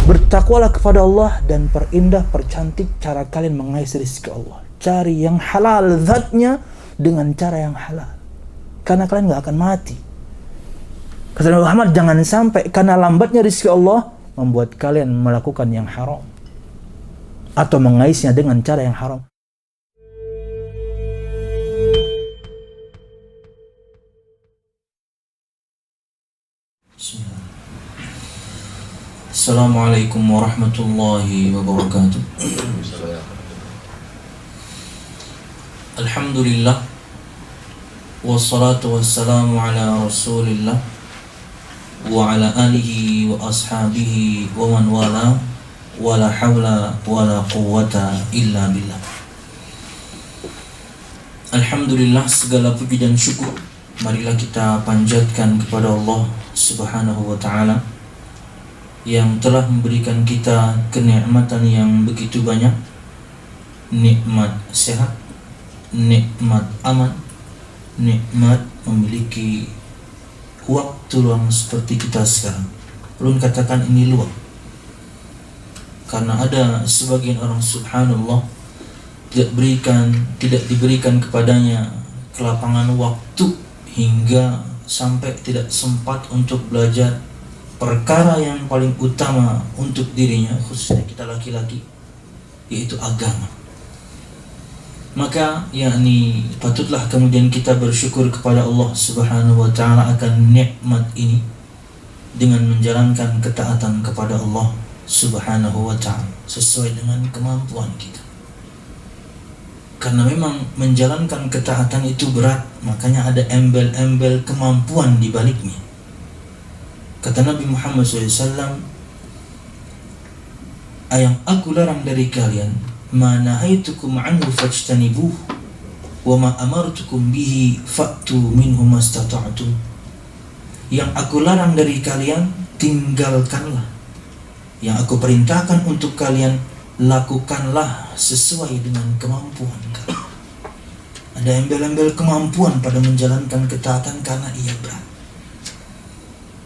Bertakwalah kepada Allah dan perindah, percantik cara kalian mengais rezeki Allah. Cari yang halal zatnya dengan cara yang halal, karena kalian gak akan mati. Kata Nabi Muhammad, jangan sampai karena lambatnya rezeki Allah membuat kalian melakukan yang haram atau mengaisnya dengan cara yang haram. Assalamualaikum warahmatullahi wabarakatuh. Alhamdulillah, wassalatu wassalamu ala rasulillah wa ala alihi wa ashabihi wa man wala, wa la hawla wa la quwwata illa billah. Alhamdulillah, segala puji dan syukur marilah kita panjatkan kepada Allah Subhanahu wa ta'ala yang telah memberikan kita kenikmatan yang begitu banyak. Nikmat sehat, nikmat aman, nikmat memiliki waktu luang seperti kita sekarang. Belum katakan ini luang, karena ada sebagian orang subhanallah tidak diberikan kepadanya kelapangan waktu hingga sampai tidak sempat untuk belajar perkara yang paling utama untuk dirinya, khususnya kita laki-laki, yaitu agama. Maka patutlah kemudian kita bersyukur kepada Allah Subhanahu wa ta'ala akan nikmat ini dengan menjalankan ketaatan kepada Allah Subhanahu wa ta'ala sesuai dengan kemampuan kita. Karena memang menjalankan ketaatan itu berat, makanya ada embel-embel kemampuan di baliknya. Kata Nabi Muhammad SAW, yang aku larang dari kalian, ma nahaitukum anhu fajtanibuh, wa ma amartukum bihi fa'tu minhu mastata'tum. Yang aku larang dari kalian, tinggalkanlah. Yang aku perintahkan untuk kalian, lakukanlah sesuai dengan kemampuan kalian. Ada embel-embel kemampuan pada menjalankan ketaatan karena ia berat.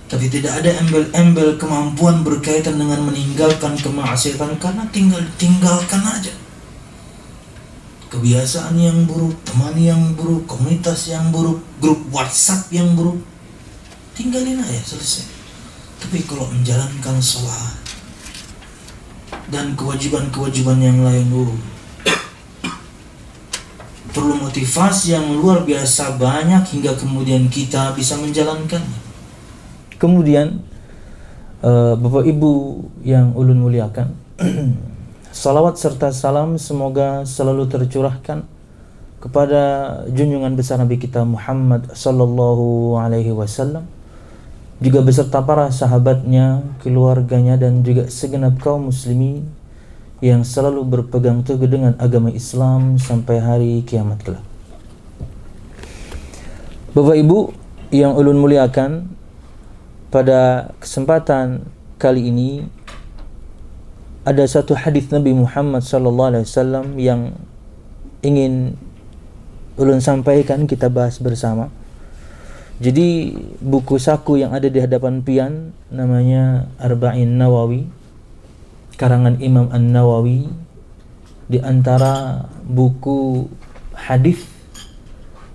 Tapi tidak ada embel-embel kemampuan berkaitan dengan meninggalkan kemaksiatan karena tinggalkan aja. Kebiasaan yang buruk, teman yang buruk, komunitas yang buruk, grup WhatsApp yang buruk, tinggalin aja, selesai. Tapi kalau menjalankan sholat dan kewajiban-kewajiban yang lain, perlu motivasi yang luar biasa banyak hingga kemudian kita bisa menjalankannya. Kemudian Bapak Ibu yang ulun muliakan, salawat serta salam semoga selalu tercurahkan kepada junjungan besar Nabi kita Muhammad sallallahu alaihi wasallam, juga beserta para sahabatnya, keluarganya, dan juga segenap kaum muslimin yang selalu berpegang teguh dengan agama Islam sampai hari kiamat kelak. Bapak Ibu yang ulun muliakan, pada kesempatan kali ini ada satu hadis Nabi Muhammad sallallahu alaihi wasallam yang ingin ulun sampaikan, kita bahas bersama. Jadi buku saku yang ada di hadapan pian namanya Arba'in Nawawi, karangan Imam An-Nawawi, di antara buku hadis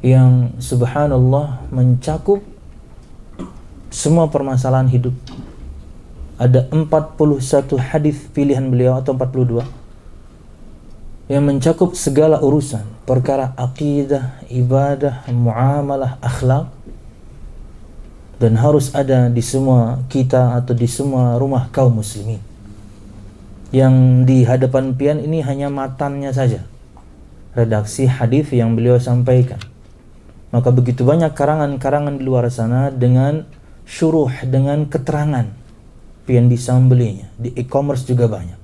yang subhanallah mencakup semua permasalahan hidup. Ada 41 hadis pilihan beliau atau 42 yang mencakup segala urusan, perkara akidah, ibadah, muamalah, akhlak, dan harus ada di semua kita atau di semua rumah kaum muslimin. Yang di hadapan pian ini hanya matannya saja, redaksi hadis yang beliau sampaikan. Maka begitu banyak karangan-karangan di luar sana dengan syuruh, dengan keterangan, pian bisa membelinya. Di e-commerce juga banyak.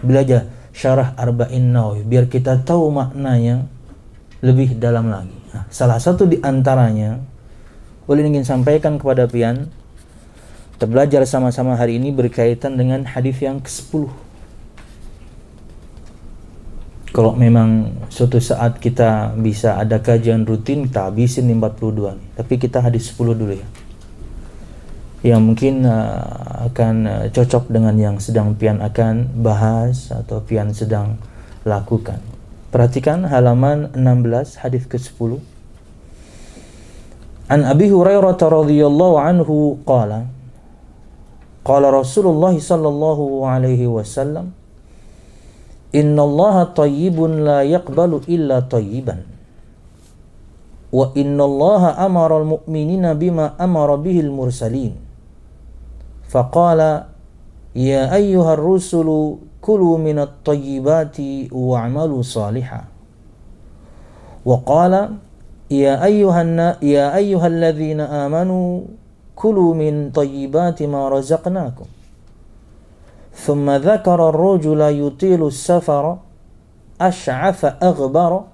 Belajar syarah Arba'in Nawawi biar kita tahu maknanya lebih dalam lagi. Nah, salah satu di antaranya boleh ingin sampaikan kepada pian, kita belajar sama-sama hari ini berkaitan dengan hadis yang ke-10. Kalau memang suatu saat kita bisa ada kajian rutin, kita habisin 42 nih. Tapi kita hadis 10 dulu ya. yang mungkin akan cocok dengan yang sedang pian akan bahas atau pian sedang lakukan. Perhatikan halaman 16 hadis ke-10. An Abi Hurairah radhiyallahu anhu qala Rasulullah sallallahu alaihi wasallam, innallaha tayyibun la yaqbalu illa tayyiban. Wa innallaha amara al-mu'minina bima amara bihil mursalin. Faqala ya ayyuhar rusulu kulu minat tayyibati wa'malu salihah. Wa qala ya ayyuhalladzina amanu kulu min tayyibati ma razaqnakum. Thumma dzakara ar-rajula yutilu as-safara ash'afa aghbara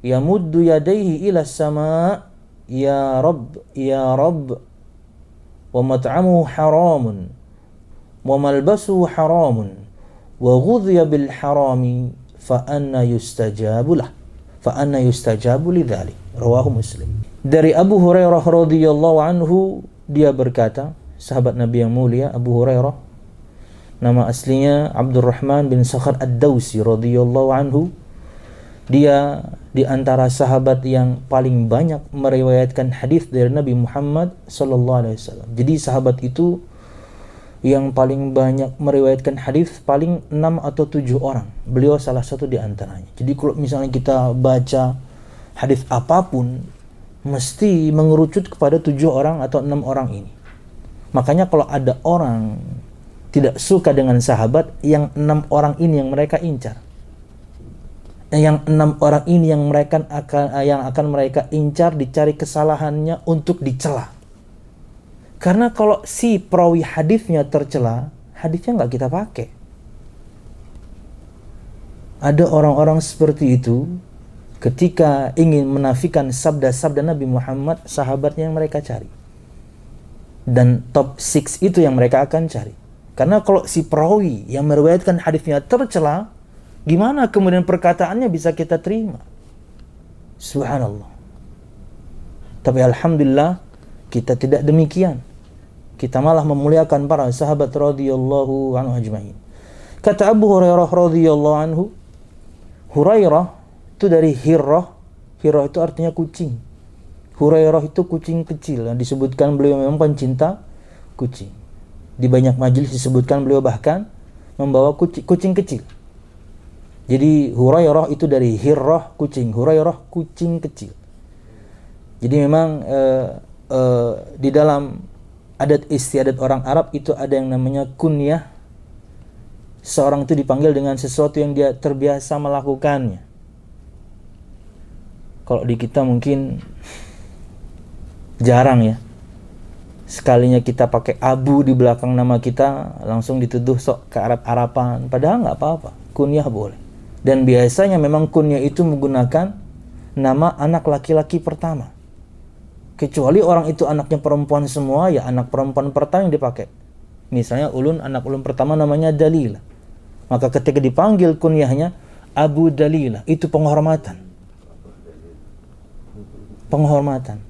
yamuddu yadayhi ila as-samaa ya rab wa mat'amuhu haramun wa malbasuhu haramun wa ghudhiya bil harami fa anna yustajabu lidzalik. Rawahu Muslim. Dari Abu Hurairah radhiyallahu anhu, dia berkata, sahabat Nabi yang mulia Abu Hurairah, nama aslinya Abdurrahman bin Sakhar Ad-Dawsi radhiyallahu anhu. Dia di antara sahabat yang paling banyak meriwayatkan hadis dari Nabi Muhammad sallallahu alaihi wasallam. Jadi sahabat itu yang paling banyak meriwayatkan hadis paling 6 atau 7 orang. Beliau salah satu di antaranya. Jadi kalau misalnya kita baca hadis apapun mesti mengerucut kepada 7 orang atau 6 orang ini. Makanya kalau ada orang tidak suka dengan sahabat, yang 6 orang ini yang mereka incar. Yang 6 orang ini yang akan mereka incar, dicari kesalahannya untuk dicela. Karena kalau si perawi hadisnya tercela, hadisnya nggak kita pakai. Ada orang-orang seperti itu, ketika ingin menafikan sabda-sabda Nabi Muhammad, sahabatnya yang mereka cari. Dan top 6 itu yang mereka akan cari. Karena kalau si perawi yang meriwayatkan hadisnya tercela, gimana kemudian perkataannya bisa kita terima? Subhanallah. Tapi alhamdulillah kita tidak demikian. Kita malah memuliakan para sahabat radhiyallahu anhu ajma'in. Kata Abu Hurairah radhiyallahu anhu, Hurairah itu dari Hirrah. Hirrah itu artinya kucing. Hurairah itu kucing kecil. Disebutkan beliau memang pencinta kucing. Di banyak majelis disebutkan beliau bahkan membawa kucing kecil. Jadi Hurairah itu dari Hirrah, kucing. Hurairah kucing kecil. Jadi memang di dalam adat istiadat orang Arab itu ada yang namanya kunyah. Seorang itu dipanggil dengan sesuatu yang dia terbiasa melakukannya. Kalau di kita mungkin jarang ya. Sekalinya kita pakai abu di belakang nama kita, langsung dituduh sok ke Arab-Araban. Padahal nggak apa-apa, kunyah boleh. Dan biasanya memang kunyah itu menggunakan nama anak laki-laki pertama. Kecuali orang itu anaknya perempuan semua, ya anak perempuan pertama yang dipakai. Misalnya anak ulun pertama namanya Dalila. Maka ketika dipanggil kunyahnya Abu Dalila, itu penghormatan. Penghormatan.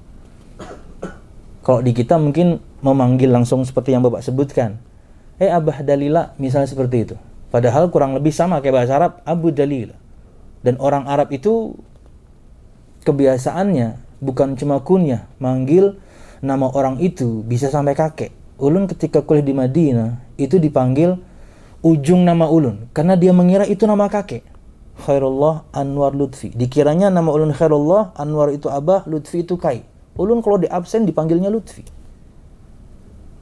Kalau di kita mungkin memanggil langsung seperti yang Bapak sebutkan. Abah Dalila, misalnya seperti itu. Padahal kurang lebih sama kayak bahasa Arab, Abu Dalila. Dan orang Arab itu kebiasaannya bukan cuma kunyah, manggil nama orang itu bisa sampai kakek. Ulun ketika kuliah di Madinah itu dipanggil ujung nama ulun karena dia mengira itu nama kakek. Khairullah Anwar Lutfi. Dikiranya nama ulun Khairullah, Anwar itu abah, Lutfi itu kai. Ulun kalau di absen dipanggilnya Lutfi.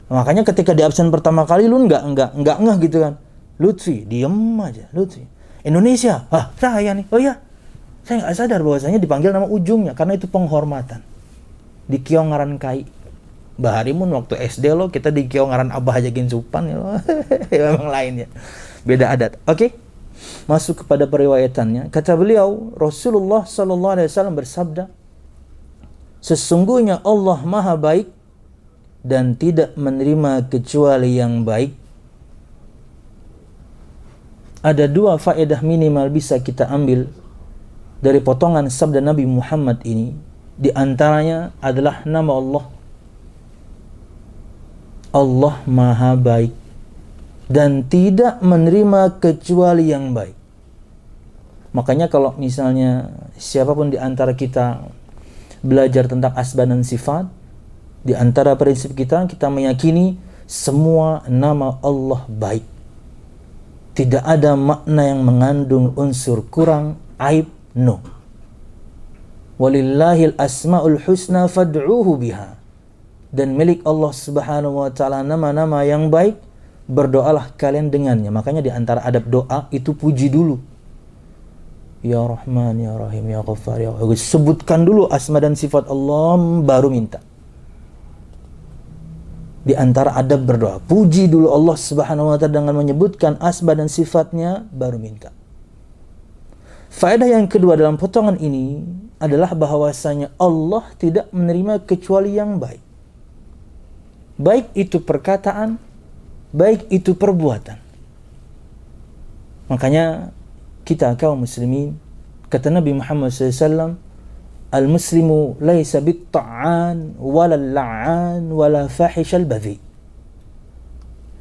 Makanya ketika di absen pertama kali ulun enggak ngeh gitu kan. Lutfi, diem aja, Lutfi. Indonesia, saya nih. Oh iya, saya nggak sadar bahwasanya dipanggil nama ujungnya karena itu penghormatan. Di Kiong ngaran kai. Baharimun waktu SD lo kita di Kiong ngaran abah aja Supan ya lo. Memang lain ya. Beda adat. Oke. Masuk kepada periwayatannya. Kata beliau, Rasulullah sallallahu alaihi wasallam bersabda, sesungguhnya Allah Maha baik dan tidak menerima kecuali yang baik. Ada 2 faedah minimal bisa kita ambil dari potongan sabda Nabi Muhammad ini. Di antaranya adalah nama Allah. Allah maha baik dan tidak menerima kecuali yang baik. Makanya kalau misalnya siapapun di antara kita belajar tentang asma dan sifat, di antara prinsip kita meyakini semua nama Allah baik. Tidak ada makna yang mengandung unsur kurang, aib, no. Walillahil asmaul husna fad'uhu biha. Dan milik Allah Subhanahu wa taala nama-nama yang baik, berdoalah kalian dengannya. Makanya di antara adab doa itu puji dulu. Ya Rahman, Ya Rahim, Ya Ghaffar, Ya Wahid. Sebutkan dulu asma dan sifat Allah, baru minta. Di antara adab berdoa, puji dulu Allah Subhanahu wa taala dengan menyebutkan asma dan sifatnya, baru minta. Faedah yang kedua dalam potongan ini adalah bahwasanya Allah tidak menerima kecuali yang baik. Baik itu perkataan, baik itu perbuatan. Makanya kita kaum muslimin, kata Nabi Muhammad SAW, al-muslimu laysa bit-ta'an wala la'an wala fahishal badhi.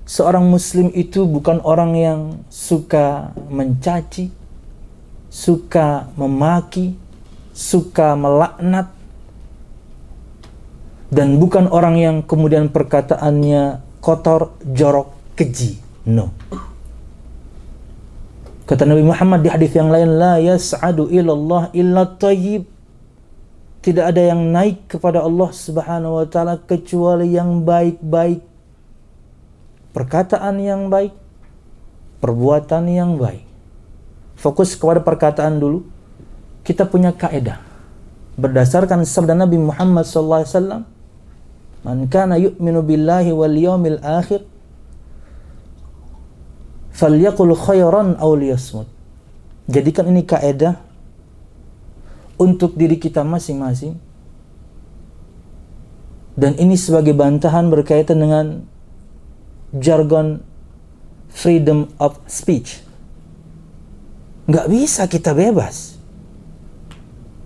Seorang muslim itu bukan orang yang suka mencaci, suka memaki, suka melaknat, dan bukan orang yang kemudian perkataannya kotor, jorok, keji. No. Kata Nabi Muhammad di hadis yang lain, la yas'adu ilallah illa tayyib. Tidak ada yang naik kepada Allah Subhanahu wa taala kecuali yang baik-baik. Perkataan yang baik, perbuatan yang baik. Fokus kepada perkataan dulu. Kita punya kaidah berdasarkan sabda Nabi Muhammad sallallahu alaihi wasallam, man kana yu'minu billahi wal yawmil akhir falyaqul khairan aw liyasmut. Jadikan ini kaidah untuk diri kita masing-masing, dan ini sebagai bantahan berkaitan dengan jargon freedom of speech. Nggak bisa kita bebas.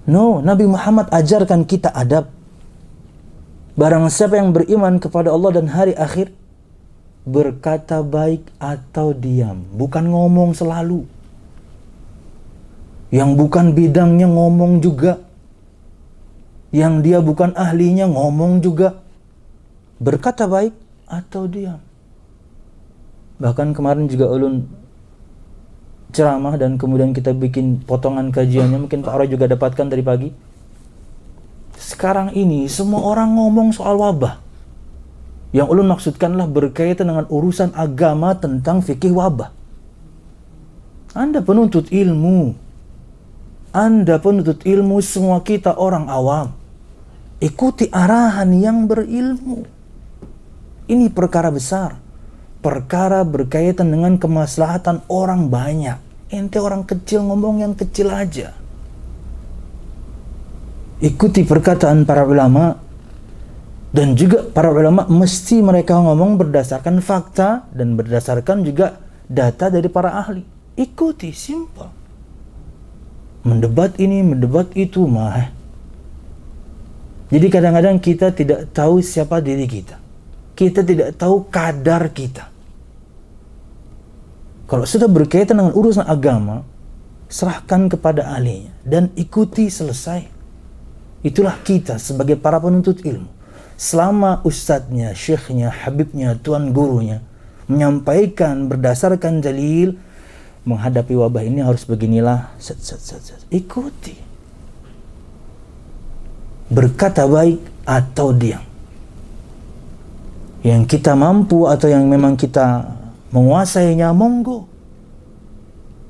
No, Nabi Muhammad ajarkan kita adab. Barang siapa yang beriman kepada Allah dan hari akhir, berkata baik atau diam, bukan ngomong selalu. Yang bukan bidangnya ngomong juga. Yang dia bukan ahlinya ngomong juga. Berkata baik atau diam. Bahkan kemarin juga ulun ceramah dan kemudian kita bikin potongan kajiannya, mungkin Pak Roy juga dapatkan dari pagi. Sekarang ini semua orang ngomong soal wabah. Yang ulun maksudkanlah berkaitan dengan urusan agama tentang fikih wabah. Anda penuntut ilmu. Anda penuntut ilmu, semua kita orang awam. Ikuti arahan yang berilmu. Ini perkara besar. Perkara berkaitan dengan kemaslahatan orang banyak. Ente orang kecil ngomong yang kecil aja. Ikuti perkataan para ulama. Dan juga para ulama mesti mereka ngomong berdasarkan fakta dan berdasarkan juga data dari para ahli. Ikuti, simple. Mendebat ini, mendebat itu mah. Jadi kadang-kadang kita tidak tahu siapa diri kita. Kita tidak tahu kadar kita. Kalau sudah berkaitan dengan urusan agama, serahkan kepada ahlinya dan ikuti selesai. Itulah kita sebagai para penuntut ilmu. Selama ustadznya, syekhnya, habibnya, tuan gurunya menyampaikan berdasarkan dalil, menghadapi wabah ini harus beginilah, ikuti. Berkata baik atau diam. Yang kita mampu atau yang memang kita menguasainya, monggo.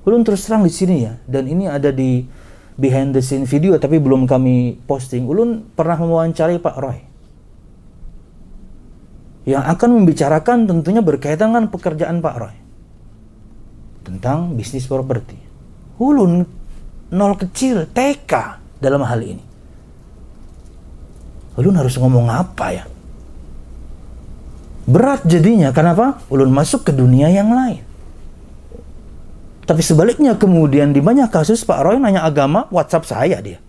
Ulun terus terang di sini ya, dan ini ada di behind the scene video tapi belum kami posting. Ulun pernah mewawancarai Pak Roy yang akan membicarakan tentunya berkaitan dengan pekerjaan Pak Roy tentang bisnis properti. Ulun nol kecil, TK dalam hal ini. Ulun harus ngomong apa ya? Berat jadinya, kenapa? Ulun masuk ke dunia yang lain. Tapi sebaliknya kemudian di banyak kasus Pak Roy nanya agama, WhatsApp saya dia.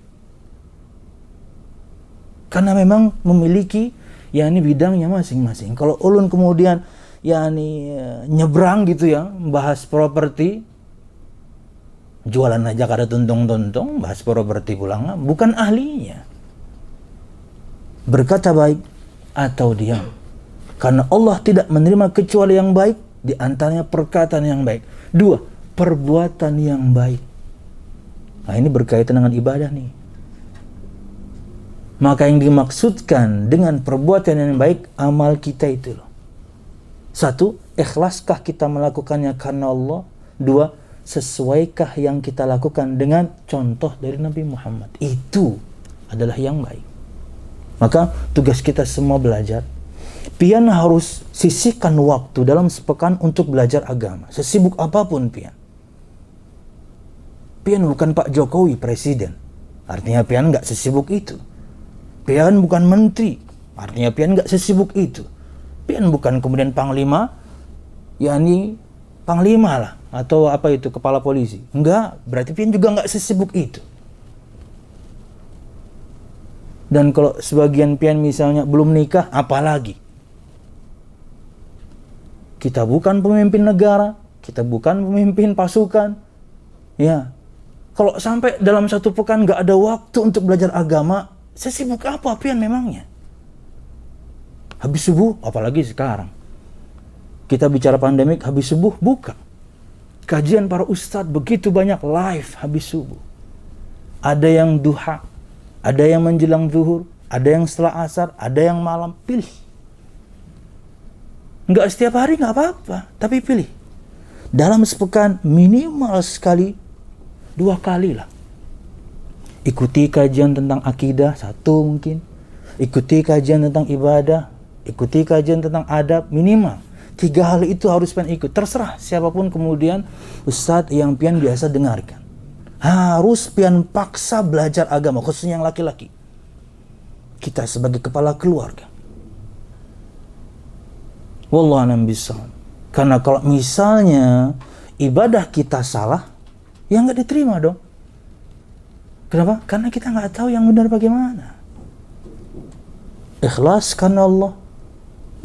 Karena memang memiliki ya ini bidangnya masing-masing. Kalau ulun kemudian ya ini nyebrang gitu ya, bahas properti, jualan aja kada tuntung-tuntung, bahas properti pulang, bukan ahlinya. Berkata baik atau diam. Karena Allah tidak menerima kecuali yang baik, di antaranya perkataan yang baik. 2, perbuatan yang baik. Nah, ini berkaitan dengan ibadah nih. Maka yang dimaksudkan dengan perbuatan yang baik, amal kita itu loh. 1, ikhlaskah kita melakukannya karena Allah? 2, sesuaikah yang kita lakukan dengan contoh dari Nabi Muhammad? Itu adalah yang baik. Maka tugas kita semua belajar. Pian harus sisihkan waktu dalam sepekan untuk belajar agama. Sesibuk apapun pian. Pian bukan Pak Jokowi presiden, artinya pian nggak sesibuk itu. Pian bukan menteri, artinya pian nggak sesibuk itu. Pian bukan kemudian panglima, yakni panglima lah, atau apa itu, kepala polisi. Enggak, berarti pian juga nggak sesibuk itu. Dan kalau sebagian pian misalnya belum nikah, apalagi. Kita bukan pemimpin negara, kita bukan pemimpin pasukan. Ya, kalau sampai dalam satu pekan nggak ada waktu untuk belajar agama, sesibuk apa pian memangnya? Habis subuh, apalagi sekarang. Kita bicara pandemik, habis subuh buka. Kajian para ustadz begitu banyak live habis subuh. Ada yang duha, ada yang menjelang zuhur, ada yang setelah asar, ada yang malam. Pilih. Nggak setiap hari nggak apa-apa, tapi pilih. Dalam sepekan minimal sekali, 2 kali lah. Ikuti kajian tentang akidah, 1 mungkin. Ikuti kajian tentang ibadah, ikuti kajian tentang adab, minimal 3 hal itu harus pian ikut. Terserah siapapun kemudian ustadz yang pian biasa dengarkan. Harus pian paksa belajar agama, khususnya yang laki-laki. Kita sebagai kepala keluarga. Wallahu a'lam bishawab. Karena kalau misalnya ibadah kita salah, ya nggak diterima dong. Kenapa? Karena kita nggak tahu yang benar bagaimana. Ikhlas karena Allah,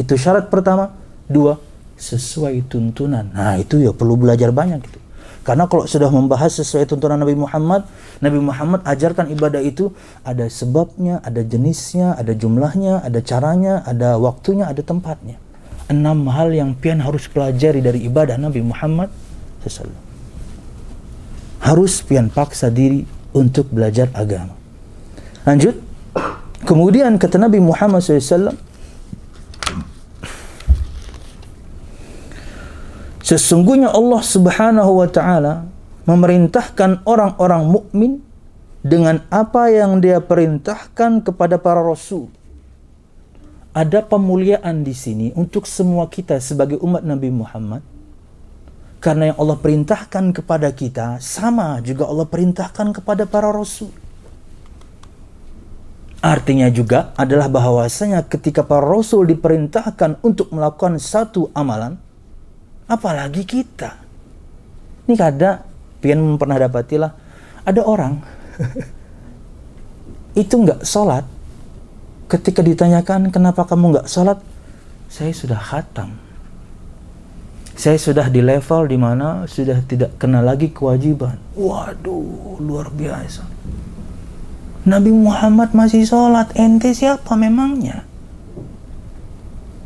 itu syarat pertama. 2, sesuai tuntunan. Nah itu ya perlu belajar banyak itu. Karena kalau sudah membahas sesuai tuntunan Nabi Muhammad ajarkan ibadah itu ada sebabnya, ada jenisnya, ada jumlahnya, ada caranya, ada waktunya, ada tempatnya. 6 hal yang pian harus pelajari dari ibadah Nabi Muhammad SAW. Harus pian paksa diri untuk belajar agama. Lanjut. Kemudian kata Nabi Muhammad SAW, sesungguhnya Allah Subhanahu wa Ta'ala memerintahkan orang-orang mukmin dengan apa yang Dia perintahkan kepada para rasul. Ada pemuliaan di sini untuk semua kita sebagai umat Nabi Muhammad. Karena yang Allah perintahkan kepada kita sama juga Allah perintahkan kepada para rasul. Artinya juga adalah bahwasanya ketika para rasul diperintahkan untuk melakukan satu amalan, apalagi kita. Ini kada pian pernah dapatilah ada orang itu nggak sholat. Ketika ditanyakan kenapa kamu nggak sholat, saya sudah khatam. Saya sudah di level di mana sudah tidak kena lagi kewajiban. Waduh, luar biasa. Nabi Muhammad masih sholat, ente siapa memangnya?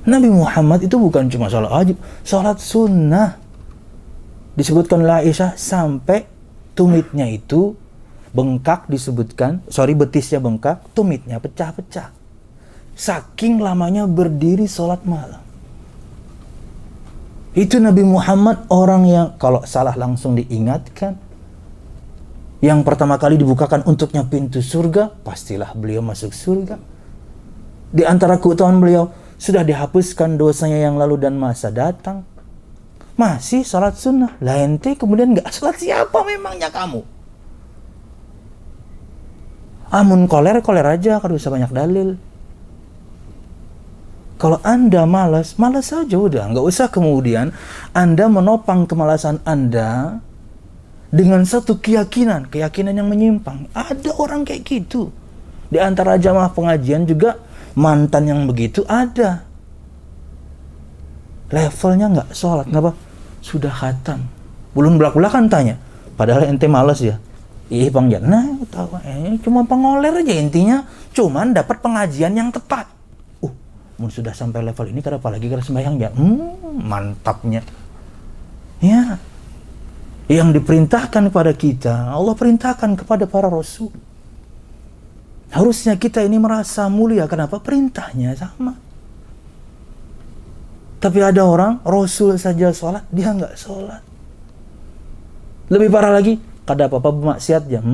Nabi Muhammad itu bukan cuma sholat wajib, sholat sunnah. Disebutkan oleh Aisyah sampai tumitnya itu bengkak, betisnya bengkak, tumitnya pecah-pecah. Saking lamanya berdiri sholat malam. Itu Nabi Muhammad orang yang kalau salah langsung diingatkan. Yang pertama kali dibukakan untuknya pintu surga, pastilah beliau masuk surga. Di antara keutamaan beliau, sudah dihapuskan dosanya yang lalu dan masa datang. Masih salat sunnah. Lah ente kemudian gak salat, siapa memangnya kamu? Amun koler aja, kada usah banyak dalil. Kalau Anda malas saja udah. Nggak usah kemudian Anda menopang kemalasan Anda dengan satu keyakinan yang menyimpang. Ada orang kayak gitu. Di antara jamaah pengajian juga mantan yang begitu ada. Levelnya nggak sholat, kenapa? Sudah khatam, belum belak-belakan tanya, padahal ente males ya. Ih bang Jan, nah tahu, cuma pengoler aja intinya, cuman dapat pengajian yang tepat. Mun sudah sampai level ini, kenapa lagi kalau sembahyang ya? Mantapnya. Ya, yang diperintahkan kepada kita, Allah perintahkan kepada para rasul. Harusnya kita ini merasa mulia, kenapa? Perintahnya sama. Tapi ada orang, Rasul saja sholat, dia nggak sholat. Lebih parah lagi, kada apa-apa bermaksiat ya.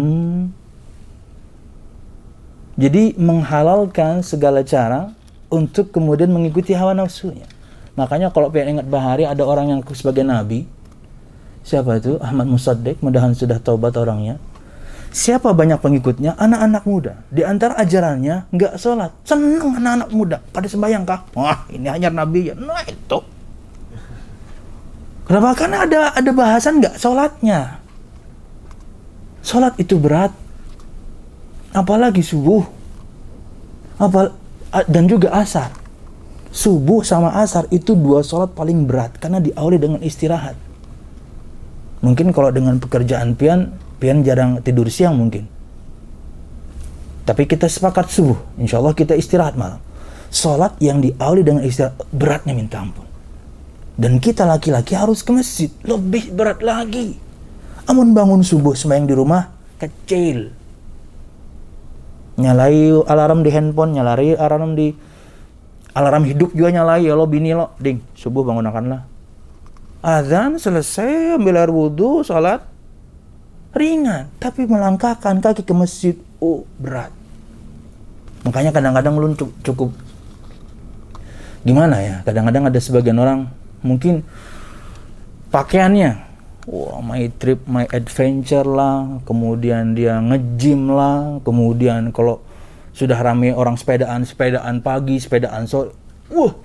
Jadi menghalalkan segala cara untuk kemudian mengikuti hawa nafsunya. Makanya kalau pengen ingat bahari, ada orang yang sebagai nabi. Siapa itu? Ahmad Musaddiq, mudahan sudah taubat orangnya. Siapa banyak pengikutnya? Anak-anak muda. Di antara ajarannya nggak sholat. Seneng anak-anak muda pada sembahyang kah? Wah, ini hanya nabi ya. Nah itu. Kenapa? Karena ada bahasan nggak sholatnya. Sholat itu berat. Apalagi subuh. Dan juga asar. Subuh sama asar itu dua sholat paling berat karena diawali dengan istirahat. Mungkin kalau dengan pekerjaan pian jarang tidur siang mungkin. Tapi kita sepakat subuh, insya Allah kita istirahat malam. Sholat yang diawali dengan istirahat, beratnya minta ampun. Dan kita laki-laki harus ke masjid, lebih berat lagi. Amun bangun subuh sembahyang di rumah, kecil. Nyalai alarm di handphone, nyalai alarm hidup juga nyalai, ya lo bini lo, ding, subuh bangunkanlah. Azan selesai, ambil air wudhu, sholat. Ringan, tapi melangkahkan kaki ke masjid, berat. Makanya kadang-kadang lu cukup gimana ya, kadang-kadang ada sebagian orang mungkin pakaiannya my trip, my adventure lah, kemudian dia nge-gym lah, kemudian kalau sudah rame orang sepedaan pagi, sepedaan sore,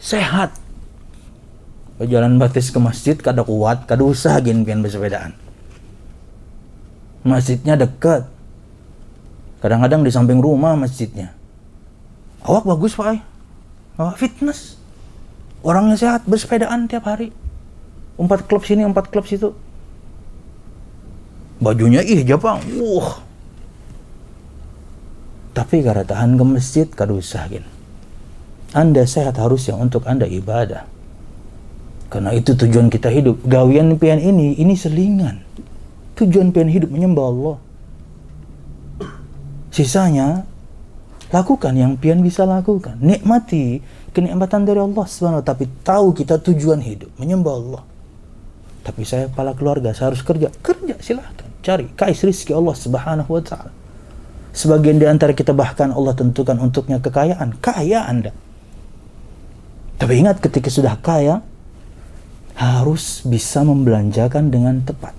sehat. Jalan batis ke masjid kada kuat, kada usah gini pian bersepedaan. Masjidnya dekat. Kadang-kadang di samping rumah masjidnya. Awak bagus Pak. Awak fitness. Orangnya sehat, bersepedaan tiap hari. 4 klub sini, 4 klub situ. Bajunya Jepang. Tapi kada tahan ke masjid, kada usah gin. Anda sehat harusnya untuk Anda ibadah. Karena itu tujuan kita hidup. Gawian pian ini selingan. Tujuan pian hidup menyembah Allah. Sisanya lakukan yang pian bisa lakukan. Nikmati kenikmatan dari Allah SWT. Tapi tahu kita tujuan hidup menyembah Allah. Tapi saya kepala keluarga, saya harus kerja. Kerja silahkan. Cari kais rizki Allah SWT. Sebagian di antara kita bahkan Allah tentukan untuknya kekayaan. Kaya Anda. Tapi ingat, ketika sudah kaya, harus bisa membelanjakan dengan tepat.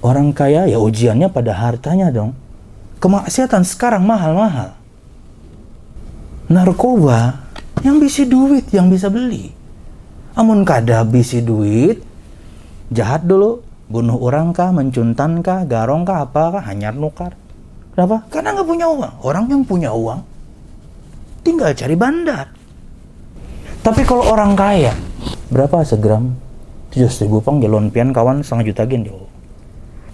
Orang kaya ya ujiannya pada hartanya dong. Kemaksiatan sekarang mahal-mahal. Narkoba yang bisi duit yang bisa beli. Amun kada bisi duit, jahat dulu, bunuh orang kah, mencuntan kah, garong kah, apa kah, hanyar nukar. Kenapa? Karena nggak punya uang. Orang yang punya uang tinggal cari bandar. Tapi kalau orang kaya, berapa segram? 7.000 pang galon pian kawan 1,5 juta gen jauh.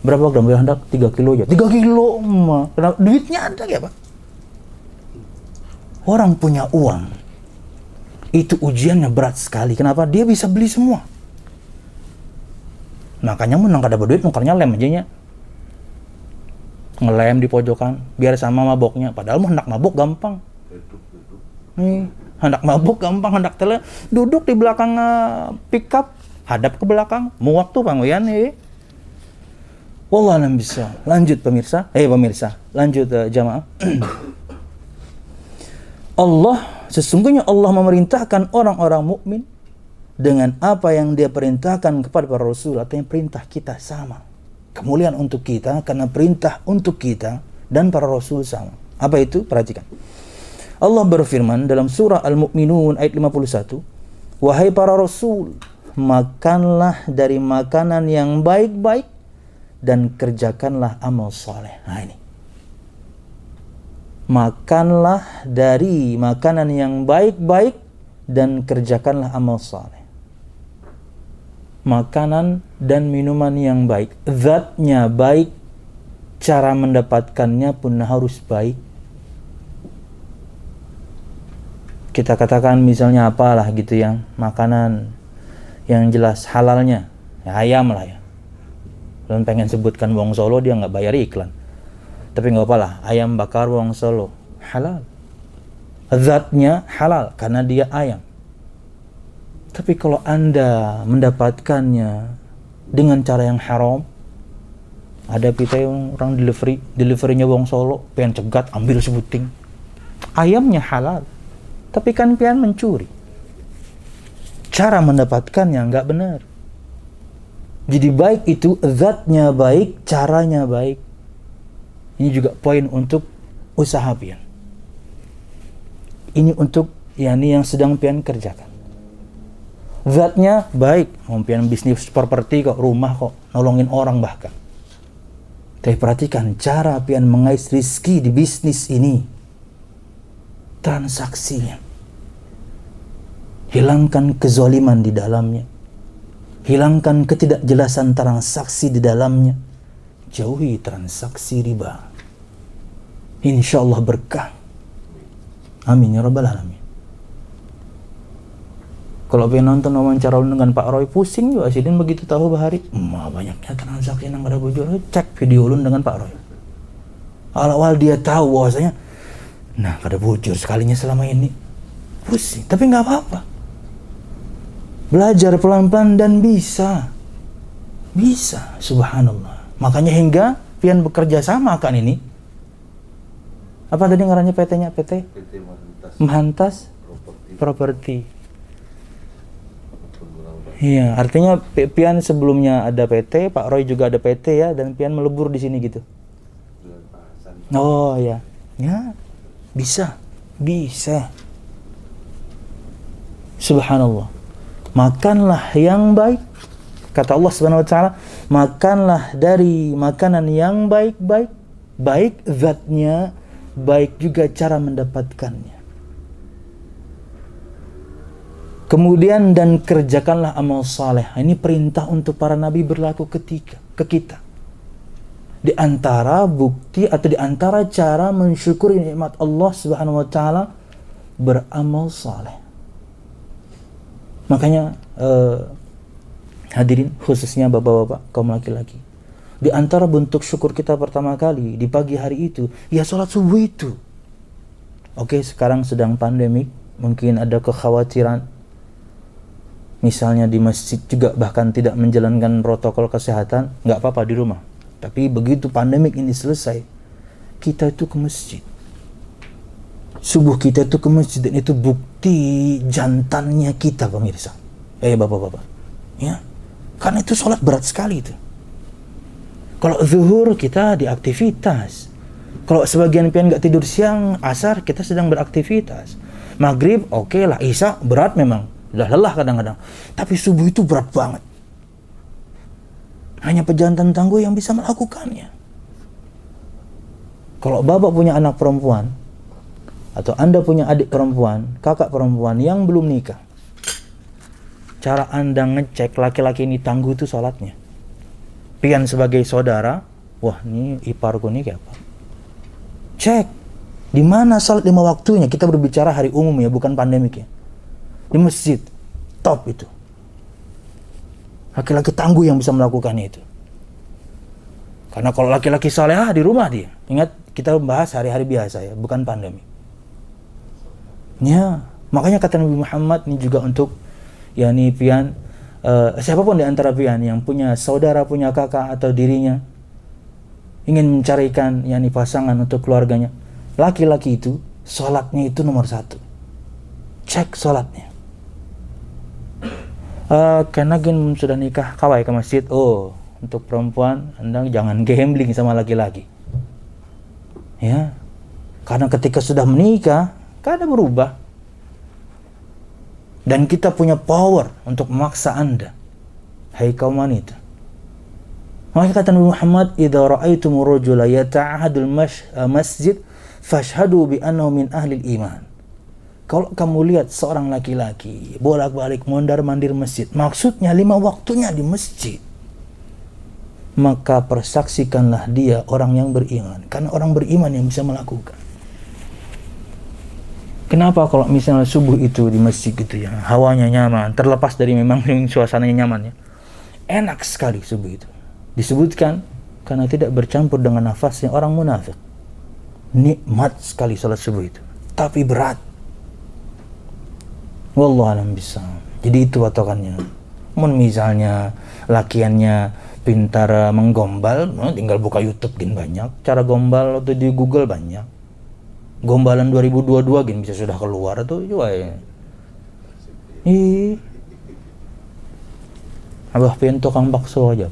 Berapa gram hendak? 3 kilo aja. 3 kilo mah. Kenapa? Duitnya ada ya Pak? Orang punya uang. Itu ujiannya berat sekali. Kenapa? Dia bisa beli semua. Makanya menang kada berduit, nukarnya lem aja nya. Ngelem di pojokan. Biar sama maboknya. Padahal hendak mabok gampang. Hendak mabok gampang. Hendak tele. Duduk di belakang pick up. Hadap ke belakang. Muak tuh pangwian Wallah alam bisa. Lanjut pemirsa. Lanjut jamaah. Sesungguhnya Allah memerintahkan orang-orang mukmin dengan apa yang dia perintahkan kepada para rasul. Artinya perintah kita sama. Kemuliaan untuk kita karena perintah untuk kita dan para rasul sama. Apa itu? Perhatikan. Allah berfirman dalam surah Al-Mu'minun ayat 51. Wahai para rasul, makanlah dari makanan yang baik-baik dan kerjakanlah amal saleh. Nah ini. makanlah dari makanan yang baik-baik dan kerjakanlah amal saleh. Makanan dan minuman yang baik, zatnya baik, cara mendapatkannya pun harus baik. Kita katakan misalnya apalah gitu yang makanan yang jelas halalnya, ya ayam lah ya. Dan pengen sebutkan Wong Solo, dia nggak bayar iklan. Tapi nggak apa-lah, ayam bakar Wong Solo halal. Zatnya halal karena dia ayam. Tapi kalau Anda mendapatkannya dengan cara yang haram, ada kita yang orang deliverynya Wong Solo, pengen cegat ambil sebuting. Ayamnya halal, tapi kan pian mencuri. Cara mendapatkannya nggak benar. Jadi baik itu zatnya baik, caranya baik. Ini juga poin untuk usaha pian. Ini untuk yang sedang pian kerjakan. Zatnya baik, mau pian bisnis properti kok, rumah kok, nolongin orang bahkan. Tapi perhatikan cara pian mengais rizki di bisnis ini. Transaksinya. Hilangkan kezaliman di dalamnya. Hilangkan ketidakjelasan transaksi di dalamnya. Jauhi transaksi riba. Insya Allah berkah. Amin ya rabbal alamin. Kalau pengen nonton wawancara dengan Pak Roy, pusing juga Sidin begitu tahu bahari. Banyaknya transaksi yang ada bujur. Cek video ulun dengan Pak Roy. Awal-awal dia tahu bahwasanya, nah kada bujur sekalinya selama ini. Pusing, tapi nggak apa-apa. Belajar pelan-pelan dan bisa. Bisa, subhanallah. Makanya hingga pian bekerja sama kan ini. Apa tadi ngarannya PT-nya? PT Mahantas Properti. Iya, artinya pian sebelumnya ada PT, Pak Roy juga ada PT ya, dan pian melebur di sini gitu. Oh ya, ya bisa. Subhanallah. Makanlah yang baik. Kata Allah Subhanahu wa taala, makanlah dari makanan yang baik-baik, baik zatnya, baik juga cara mendapatkannya. Kemudian dan kerjakanlah amal saleh. Ini perintah untuk para nabi berlaku ke kita. Di antara bukti atau di antara cara mensyukuri nikmat Allah Subhanahu wa taala beramal saleh. Makanya hadirin khususnya bapak-bapak kaum laki-laki. Di antara bentuk syukur kita pertama kali di pagi hari itu ya salat subuh itu. Oke, sekarang sedang pandemik, mungkin ada kekhawatiran. Misalnya di masjid juga bahkan tidak menjalankan protokol kesehatan, nggak apa-apa di rumah. Tapi begitu pandemik ini selesai, kita itu ke masjid. Subuh kita itu ke masjid, dan itu bukti jantannya kita pemirsa. Bapak-bapak. Ya. Karena itu sholat berat sekali itu. Kalau zuhur kita di aktivitas. Kalau sebagian pian nggak tidur siang, asar kita sedang beraktivitas. Maghrib oke lah, isya berat memang. Udah lelah kadang-kadang. Tapi subuh itu berat banget. Hanya pejantan tangguh yang bisa melakukannya. Kalau bapak punya anak perempuan, atau Anda punya adik perempuan, kakak perempuan yang belum nikah, cara Anda ngecek laki-laki ini tangguh itu sholatnya. Pian sebagai saudara, wah ini iparku nih kayak apa? Cek. Di mana sholat 5 waktunya? Kita berbicara hari umum ya, bukan pandemik ya. Di masjid, top itu. Laki-laki tangguh yang bisa melakukannya itu. Karena kalau laki-laki saleh di rumah dia. Ingat, kita bahas hari-hari biasa ya, bukan pandemi. Ya, makanya kata Nabi Muhammad ini juga untuk yakni pian siapapun di antara pian yang punya saudara, punya kakak atau dirinya ingin mencarikan yakni pasangan untuk keluarganya. Laki-laki itu salatnya itu nomor 1. Cek salatnya. Karena sudah nikah kawai ke masjid. Oh, untuk perempuan Anda jangan gambling sama laki-laki. Ya. Karena ketika sudah menikah, kada berubah. Dan kita punya power untuk memaksa Anda. Hai kaum wanita. Maka kata Nabi Muhammad, "Idza ra'aitumur rajula yata'ahadul masjid fashhadu bi annahu min ahli iman. Kalau kamu lihat seorang laki-laki bolak-balik mondar-mandir masjid, maksudnya 5 waktunya di masjid, maka persaksikanlah dia orang yang beriman, karena orang beriman yang bisa melakukan. Kenapa kalau misalnya subuh itu di masjid gitu ya, hawanya nyaman, terlepas dari memang suasananya nyaman ya, enak sekali subuh itu. Disebutkan karena tidak bercampur dengan nafasnya orang munafik. Nikmat sekali salat subuh itu, tapi berat. Wallahu a'lam bishawab. Jadi itu patokannya. Mun misalnya lakiannya pintar menggombal, tinggal buka YouTube gin banyak. Cara gombal atau di Google banyak. Gombalan 2022 gin bisa sudah keluar tuh juga ya. Abah pengen tukang bakso aja.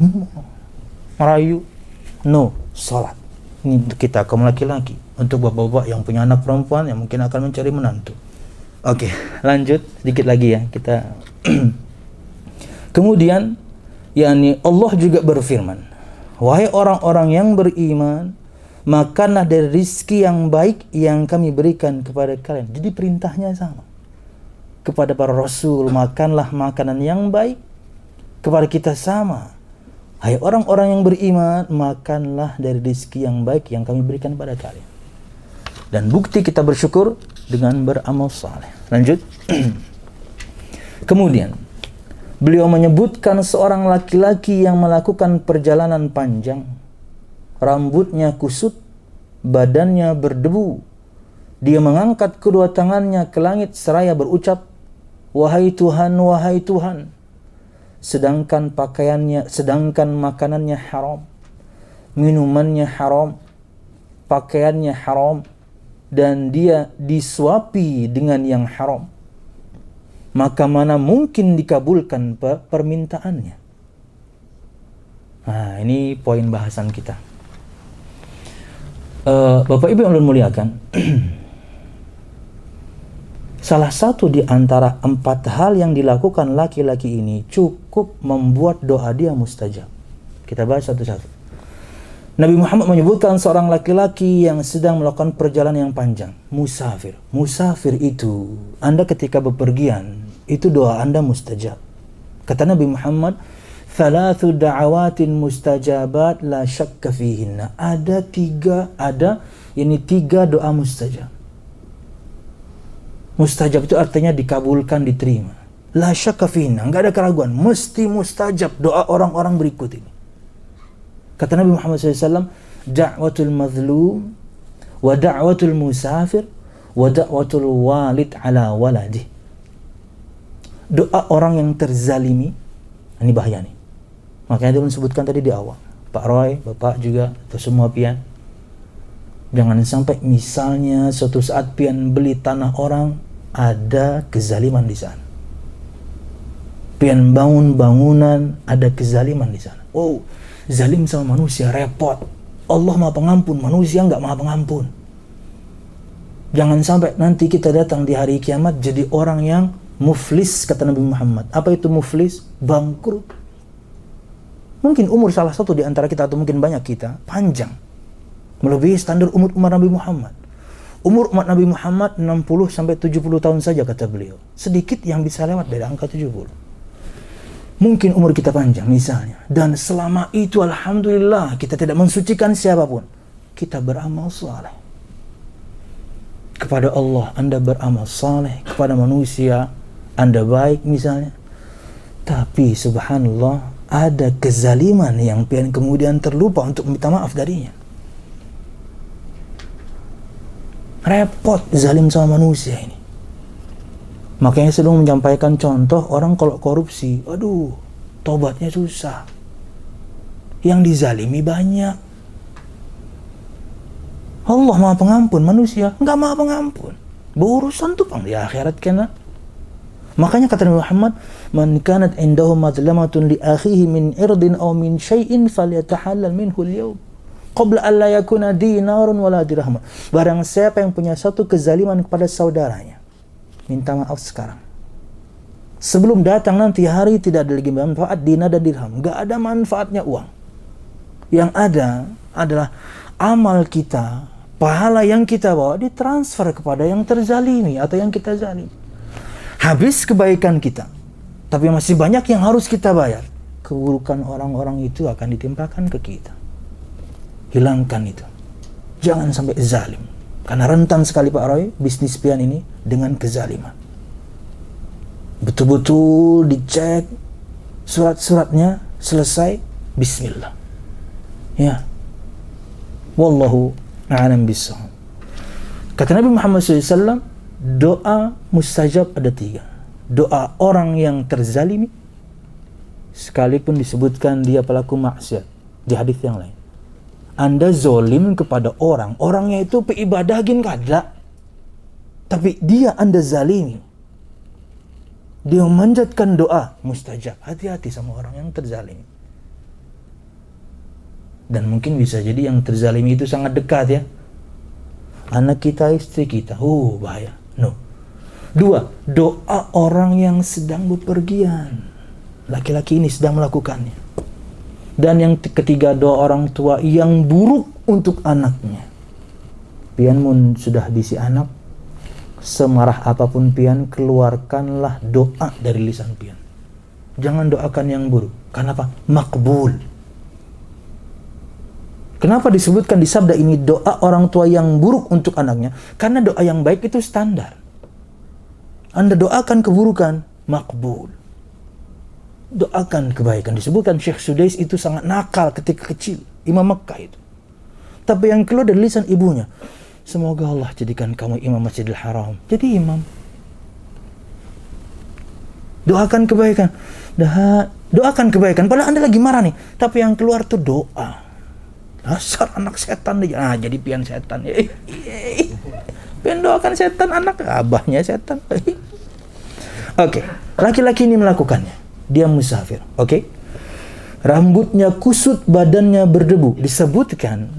Merayu. No, salat. Ini untuk kita kaum laki-laki. Untuk bapak-bapak yang punya anak perempuan yang mungkin akan mencari menantu. Oke, lanjut sedikit lagi ya kita. Kemudian, yakni Allah juga berfirman, wahai orang-orang yang beriman, makanlah dari rizki yang baik yang kami berikan kepada kalian. Jadi perintahnya sama. Kepada para rasul, makanlah makanan yang baik. Kepada kita sama. Hai orang-orang yang beriman, makanlah dari rizki yang baik yang kami berikan kepada kalian. Dan bukti kita bersyukur dengan beramal saleh. Lanjut. Kemudian beliau menyebutkan seorang laki-laki yang melakukan perjalanan panjang. Rambutnya kusut, badannya berdebu. Dia mengangkat kedua tangannya ke langit seraya berucap, wahai Tuhan, wahai Tuhan. Sedangkan makanannya haram, minumannya haram, pakaiannya haram, dan dia disuapi dengan yang haram. Maka mana mungkin dikabulkan permintaannya? Nah, ini poin bahasan kita. Bapak Ibu yang Allah muliakan, salah satu di antara 4 hal yang dilakukan laki-laki ini cukup membuat doa dia mustajab. Kita bahas satu-satu. Nabi Muhammad menyebutkan seorang laki-laki yang sedang melakukan perjalanan yang panjang, musafir. Musafir itu, Anda ketika bepergian, itu doa Anda mustajab. Kata Nabi Muhammad, "Thalathu da'awatin mustajabat la syakka fihinna." Ada 3 doa mustajab. Mustajab itu artinya dikabulkan, diterima. La syakka fihinna, enggak ada keraguan, mesti mustajab doa orang-orang berikut ini. Kata Nabi Muhammad SAW, da'watul mazlum, wa da'watul musafir, wa da'watul walid ala waladih. Doa orang yang terzalimi, ini bahaya nih. Makanya dia disebutkan tadi di awal. Pak Roy, Bapak juga, atau semua pian. Jangan sampai misalnya suatu saat pian beli tanah orang, ada kezaliman di sana. Pian bangun bangunan, ada kezaliman di sana. Oh, zalim sama manusia repot. Allah Maha Pengampun, manusia enggak Maha Pengampun. Jangan sampai nanti kita datang di hari kiamat jadi orang yang muflis, kata Nabi Muhammad. Apa itu muflis? Bangkrut. Mungkin umur salah satu di antara kita atau mungkin banyak kita panjang, melebihi standar umur Nabi Muhammad. Umur umat Nabi Muhammad 60 sampai 70 tahun saja kata beliau. Sedikit yang bisa lewat dari angka 70. Mungkin umur kita panjang misalnya, dan selama itu alhamdulillah kita tidak mensucikan siapapun. Kita beramal saleh. Kepada Allah Anda beramal saleh, kepada manusia Anda baik misalnya. Tapi subhanallah ada kezaliman yang pian kemudian terlupa untuk meminta maaf darinya. Repot zalim sama manusia ini. Makanya selalu menyampaikan contoh orang kalau korupsi, aduh, tobatnya susah. Yang dizalimi banyak. Allah Maha Pengampun, manusia enggak Maha Pengampun. Berurusan tuh pang di akhirat kena. Makanya kata Nabi Muhammad, "Man kanat indahu madlamatun li akhihi min irdin aw min syai'in falyatahallal minhu al-yawm qabla an la yakuna dinarun wala dirham." Barang siapa yang punya satu kezaliman kepada saudaranya, minta maaf sekarang. Sebelum datang nanti hari tidak ada lagi manfaat dinar dan dirham. Enggak ada manfaatnya uang. Yang ada adalah amal kita, pahala yang kita bawa ditransfer kepada yang terzalimi atau yang kita zalim. Habis kebaikan kita, tapi masih banyak yang harus kita bayar. Keburukan orang-orang itu akan ditimpakan ke kita. Hilangkan itu. Jangan sampai zalim. Karena rentan sekali Pak Roy, bisnis pian ini dengan kezaliman. Betul-betul dicek surat-suratnya, selesai, bismillah. Ya. Wallahu a'lam bishawab. Kata Nabi Muhammad SAW, doa mustajab ada 3. Doa orang yang terzalimi, sekalipun disebutkan dia pelaku maksiat di hadis yang lain. Anda zolim kepada orang, orangnya itu peibadahgin kada, tapi dia Anda zalimi. Dia memanjatkan doa mustajab. Hati-hati sama orang yang terzalimi. Dan mungkin bisa jadi yang terzalimi itu sangat dekat ya. Anak kita, istri kita. Oh, bahaya. No. 2, doa orang yang sedang bepergian. Laki-laki ini sedang melakukannya. Dan yang ketiga, doa orang tua yang buruk untuk anaknya. Pian mun sudah bisi anak, semarah apapun pian, keluarkanlah doa dari lisan pian. Jangan doakan yang buruk. Kenapa? Makbul. Kenapa disebutkan di sabda ini doa orang tua yang buruk untuk anaknya? Karena doa yang baik itu standar. Anda doakan keburukan, makbul. Doakan kebaikan. Disebutkan Syekh Sudais itu sangat nakal ketika kecil, Imam Mekkah itu. Tapi yang keluar dari lisan ibunya, semoga Allah jadikan kamu imam Masjidil Haram. Jadi imam. Doakan kebaikan. Doakan kebaikan. Padahal Anda lagi marah nih, tapi yang keluar tuh doa. Dasar anak setan dia. Jadi pian setan. Pian doakan setan, anak abahnya setan. Oke, laki-laki ini melakukannya. Dia musafir, oke? Rambutnya kusut, badannya berdebu. Disebutkan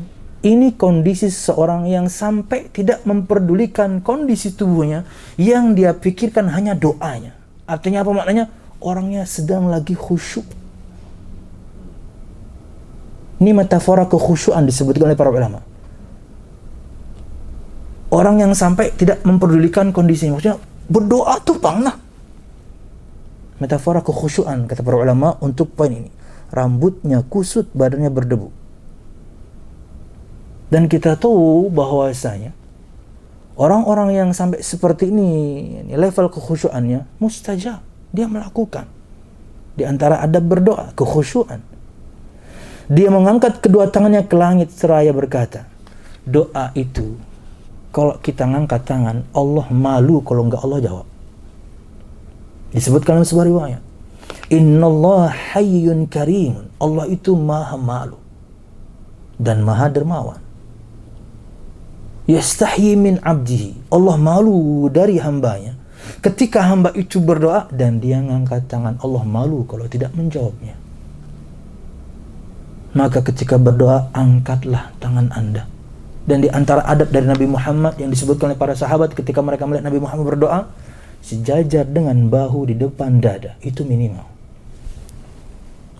ini kondisi seseorang yang sampai tidak memperdulikan kondisi tubuhnya, yang dia pikirkan hanya doanya. Artinya apa maknanya? Orangnya sedang lagi khusyuk. Ini metafora kekhusyuan disebutkan oleh para ulama. Orang yang sampai tidak memperdulikan kondisinya, maksudnya berdoa tuh pangna. Metafora kekhusyuan kata para ulama untuk poin ini. Rambutnya kusut, badannya berdebu. Dan kita tahu bahwasanya orang-orang yang sampai seperti ini, level kekhusyuannya mustajab. Dia melakukan. Di antara adab berdoa, kekhusyuan. Dia mengangkat kedua tangannya ke langit seraya berkata, doa itu kalau kita ngangkat tangan, Allah malu kalau enggak Allah jawab. Disebutkan dalam sebuah riwayat, Innallaha hayyun karimun. Allah itu maha malu dan maha dermawan. Yastahyi min abdihi. Allah malu dari hambanya ketika hamba itu berdoa dan dia ngangkat tangan. Allah malu kalau tidak menjawabnya. Maka ketika berdoa, angkatlah tangan Anda. Dan di antara adab dari Nabi Muhammad yang disebutkan oleh para sahabat ketika mereka melihat Nabi Muhammad berdoa, sejajar dengan bahu di depan dada. Itu minimal.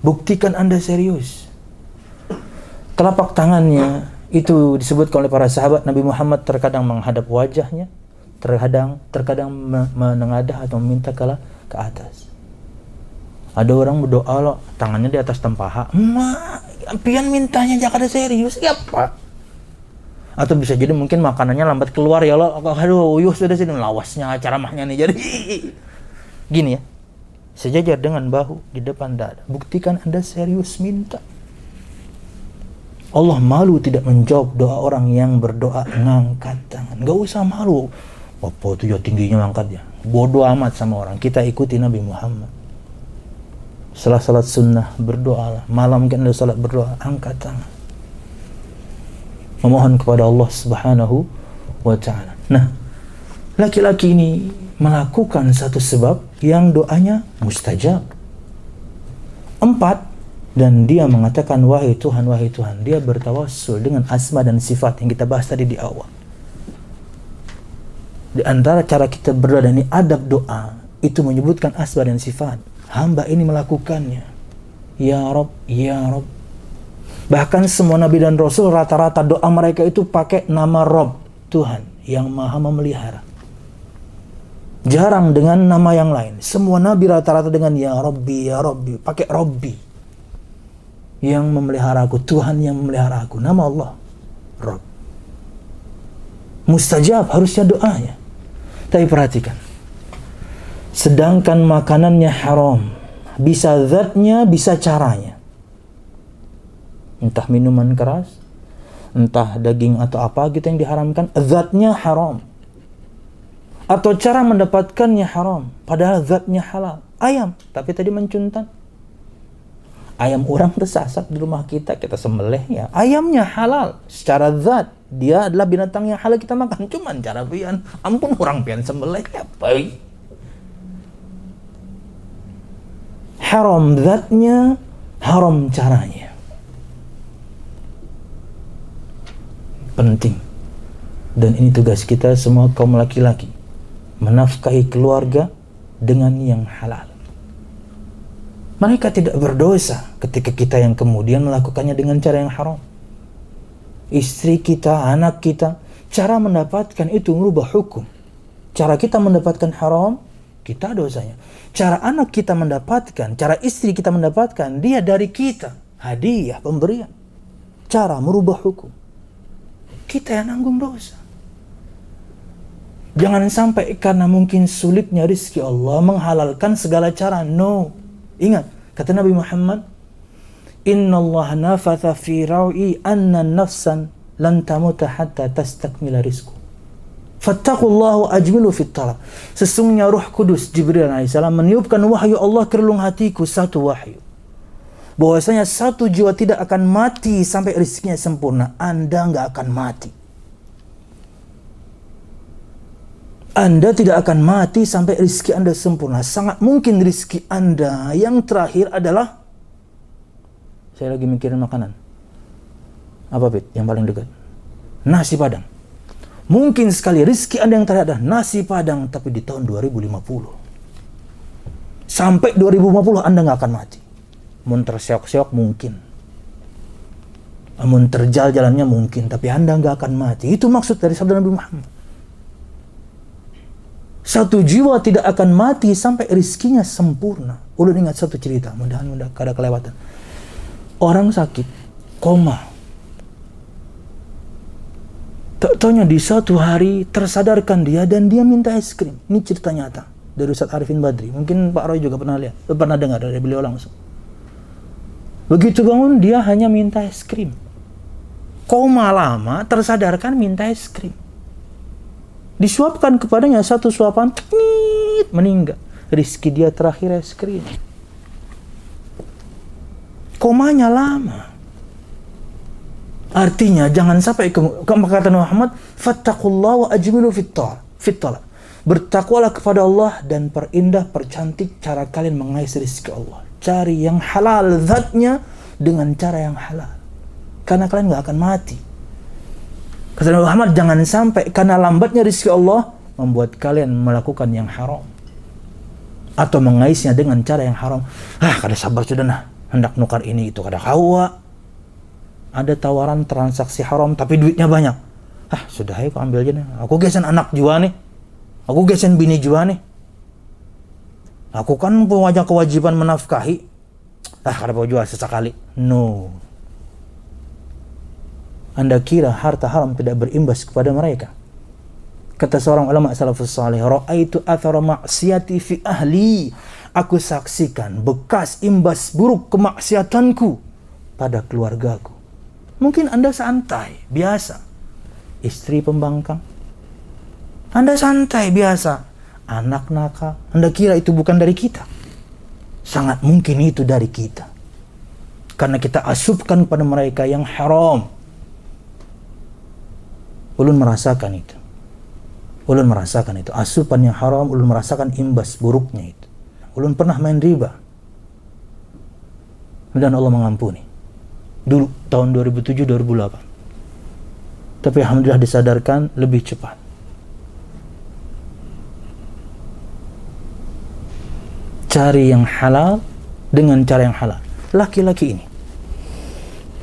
Buktikan Anda serius. Telapak tangannya itu disebutkan oleh para sahabat, Nabi Muhammad terkadang menghadap wajahnya, terkadang menengadah atau meminta ke atas. Ada orang berdoa loh, tangannya di atas tempaha. Pian mintanya jangan ada serius, ya Pak. Atau bisa jadi mungkin makanannya lambat keluar ya lo. Aduh, uyuh sudah sini lawasnya ceramahnya nih. Jadi gini ya. Sejajar dengan bahu di depan dada. Buktikan Anda serius minta. Allah malu tidak menjawab doa orang yang berdoa ngangkat tangan. Gak usah malu. Apa itu ya tingginya ngangkatnya. Bodoh amat sama orang. Kita ikuti Nabi Muhammad. Setelah salat sunnah berdoalah. Malam kan ada salat berdoa, angkat tangan. Memohon kepada Allah Subhanahu wa ta'ala. Nah, laki-laki ini melakukan satu sebab yang doanya mustajab. 4, dan dia mengatakan wahai Tuhan, wahai Tuhan. Dia bertawassul dengan asma dan sifat yang kita bahas tadi di awal. Di antara cara kita berdoa dan ini adab doa itu menyebutkan asma dan sifat. Hamba ini melakukannya. Ya Rabb, ya Rabb. Bahkan semua Nabi dan Rasul rata-rata doa mereka itu pakai nama Rob, Tuhan yang maha memelihara. Jarang dengan nama yang lain. Semua Nabi rata-rata dengan ya Rabbi, pakai Rabbi. Yang memelihara aku, Tuhan yang memelihara aku. Nama Allah, Rob. Mustajab harusnya doanya. Tapi perhatikan, sedangkan makanannya haram, bisa zatnya, bisa caranya. Entah minuman keras, entah daging atau apa gitu yang diharamkan, zatnya haram. Atau cara mendapatkannya haram, padahal zatnya halal. Ayam, tapi tadi mencuntan. Ayam orang tersasat di rumah kita sembelih ya. Ayamnya halal secara zat. Dia adalah binatang yang halal kita makan. Cuman cara pian, ampun orang pian sembelih apa? Haram zatnya, haram caranya. Penting. Dan ini tugas kita semua kaum laki-laki. Menafkahi keluarga dengan yang halal. Mereka tidak berdosa ketika kita yang kemudian melakukannya dengan cara yang haram. Istri kita, anak kita, cara mendapatkan itu merubah hukum. Cara kita mendapatkan haram, kita dosanya. Cara anak kita mendapatkan, cara istri kita mendapatkan, dia dari kita. Hadiah, pemberian. Cara merubah hukum. Kita yang nanggung dosa. Jangan sampai karena mungkin sulitnya rizki Allah menghalalkan segala cara. No. Ingat, kata Nabi Muhammad, Inna Allah nafatha fi ra'i anna nafsan lan tamuta hatta tastakmila rizku. Fattaqullahu ajmilu fit talab. Sesungguhnya Ruh Kudus Jibril alaihissalam meniupkan wahyu Allah ke relung hatiku, satu wahyu. Bahwasanya satu jiwa tidak akan mati sampai rizkinya sempurna. Anda nggak akan mati. Anda tidak akan mati sampai rizki Anda sempurna. Sangat mungkin rizki Anda yang terakhir adalah, saya lagi mikirin makanan. Apa Pit? Yang paling dekat? Nasi Padang. Mungkin sekali rizki Anda yang terakhir adalah nasi Padang, tapi di tahun 2050. Sampai 2050 Anda nggak akan mati. Mun terseok-seok mungkin. Mun terjal jalannya mungkin, tapi Anda nggak akan mati. Itu maksud dari sabda Nabi Muhammad. Satu jiwa tidak akan mati sampai rizkinya sempurna. Ulun ingat satu cerita, mudah-mudahan kada kelewatan. Orang sakit, koma. Tak taunya di suatu hari tersadarkan dia dan dia minta es krim. Ini cerita nyata dari Ustaz Arifin Badri. Mungkin Pak Roy juga pernah dengar dari beliau langsung. Begitu bangun dia hanya minta es krim. Koma lama, tersadarkan minta es krim. Disuapkan kepadanya satu suapan, meninggal. Rizki dia terakhir es krim. Komanya lama. Artinya jangan sampai kata Muhammad, fattaqullaha wa ajmilu fit talab. Bertakwalah kepada Allah dan perindah, percantik cara kalian mengais rizki Allah. Cari yang halal zatnya dengan cara yang halal. Karena kalian gak akan mati. Kata Muhammad, jangan sampai karena lambatnya rizki Allah membuat kalian melakukan yang haram atau mengaisnya dengan cara yang haram. Kada sabar sudah nah, hendak nukar ini itu kada kawa. Ada tawaran transaksi haram tapi duitnya banyak. Sudah ayo aku ambil aja nih. Aku gesen anak jua nih. Aku gesen bini jua nih. Aku kan punya kewajiban menafkahi. Kada mau jual sesekali. No. Anda kira harta haram tidak berimbas kepada mereka? Kata seorang ulama salafus salih, ra'aitu athara maksiati fi ahli. Aku saksikan bekas imbas buruk kemaksiatanku pada keluargaku. Mungkin Anda santai, biasa. Istri pembangkang. Anda santai, biasa. Anak nakal. Anda kira itu bukan dari kita? Sangat mungkin itu dari kita. Karena kita asupkan pada mereka yang haram. Ulun merasakan itu. Ulun merasakan itu. Asupan yang haram, ulun merasakan imbas buruknya itu. Ulun pernah main riba. Dan Allah mengampuni. Dulu, tahun 2007-2008. Tapi alhamdulillah disadarkan lebih cepat. Cari yang halal dengan cara yang halal. Laki-laki ini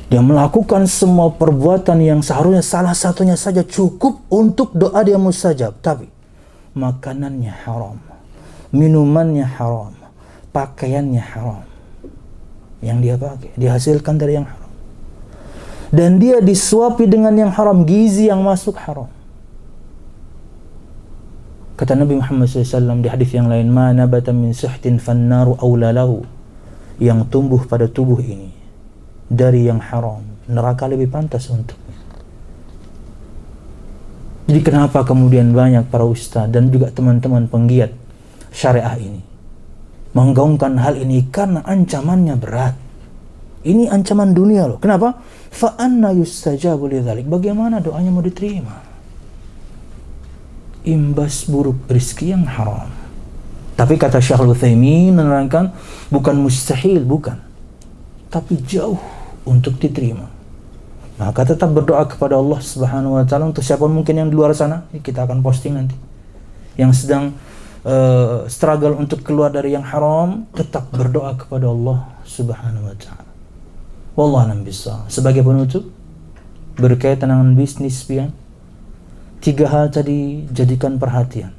Dia melakukan semua perbuatan yang seharusnya salah satunya saja cukup untuk doa dia mustajab, tapi makanannya haram, minumannya haram, pakaiannya haram, yang dia pakai dihasilkan dari yang haram, dan dia disuapi dengan yang haram, gizi yang masuk haram. Kata Nabi Muhammad SAW di hadis yang lain, ma nabata min suhtin fannaru awla lahu, yang tumbuh pada tubuh ini dari yang haram, neraka lebih pantas untuknya. Jadi kenapa kemudian banyak para ustaz dan juga teman-teman penggiat syariah ini menggaungkan hal ini? Karena ancamannya berat. Ini ancaman dunia loh. Kenapa? Fa anna yustajabu lidzalik. Bagaimana doanya mau diterima? Imbas buruk rizki yang haram. Tapi kata Syekhul Utsaimin menerangkan, bukan mustahil, bukan, tapi jauh untuk diterima. Maka tetap berdoa kepada Allah Subhanahu wa taala. Untuk siapa mungkin yang di luar sana, kita akan posting nanti, yang sedang struggle untuk keluar dari yang haram, tetap berdoa kepada Allah Subhanahu wa taala. Wallahu a'lam bishawab. Sebagai penutup berkaitan dengan bisnis pian, 3 hal tadi jadikan perhatian.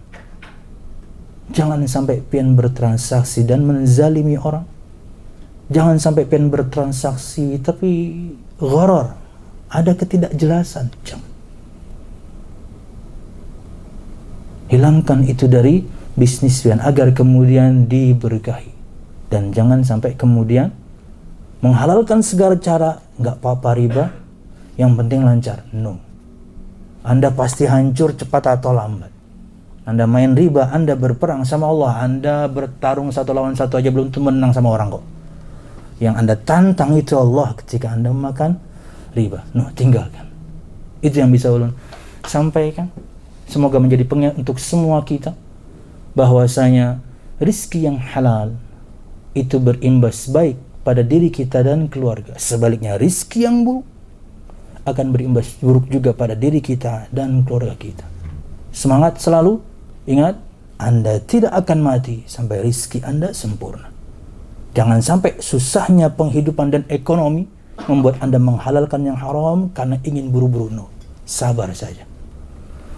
Jangan sampai pian bertransaksi dan menzalimi orang. Jangan sampai pian bertransaksi tapi gharar, ada ketidakjelasan. Jangan. Hilangkan itu dari bisnis pian agar kemudian diberkahi. Dan jangan sampai kemudian menghalalkan segala cara, enggak apa-apa riba, yang penting lancar. No. Anda pasti hancur cepat atau lambat. Anda main riba, Anda berperang sama Allah. Anda bertarung satu lawan satu aja belum tentu menang sama orang kok. Yang Anda tantang itu Allah ketika Anda makan riba. No, tinggalkan. Itu yang bisa ulun sampaikan. Semoga menjadi pengingat untuk semua kita bahwasanya rizki yang halal itu berimbas baik pada diri kita dan keluarga. Sebaliknya rizki yang buruk akan berimbas buruk juga pada diri kita dan keluarga kita. Semangat selalu, ingat, Anda tidak akan mati sampai rizki Anda sempurna. Jangan sampai susahnya penghidupan dan ekonomi membuat Anda menghalalkan yang haram karena ingin buru-buru. No, sabar saja.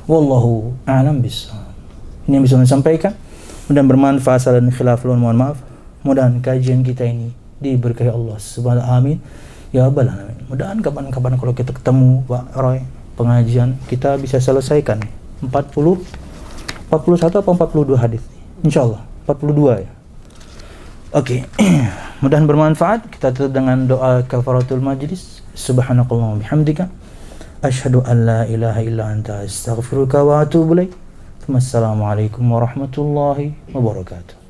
Wallahu a'lam bishawab. Ini yang bisa saya sampaikan. Mudah bermanfaat, salah dan khilaf, mohon maaf. Mudah-mudahan kajian kita ini diberkahi Allah Subhanahu wa ta'ala. Amin. Ya Rabbal Alamin. Mudah-mudahan kapan-kapan kalau kita ketemu Pak Roy, pengajian kita bisa selesaikan 41 atau 42 hadis. Insyaallah 42 ya. Oke. Mudah-mudahan bermanfaat. Kita tutup dengan doa kafaratul majlis. Subhanakallahumma bihamdika asyhadu an la ilaha illa anta astaghfiruka wa atubu ilaik. Wassalamualaikum warahmatullahi wabarakatuh.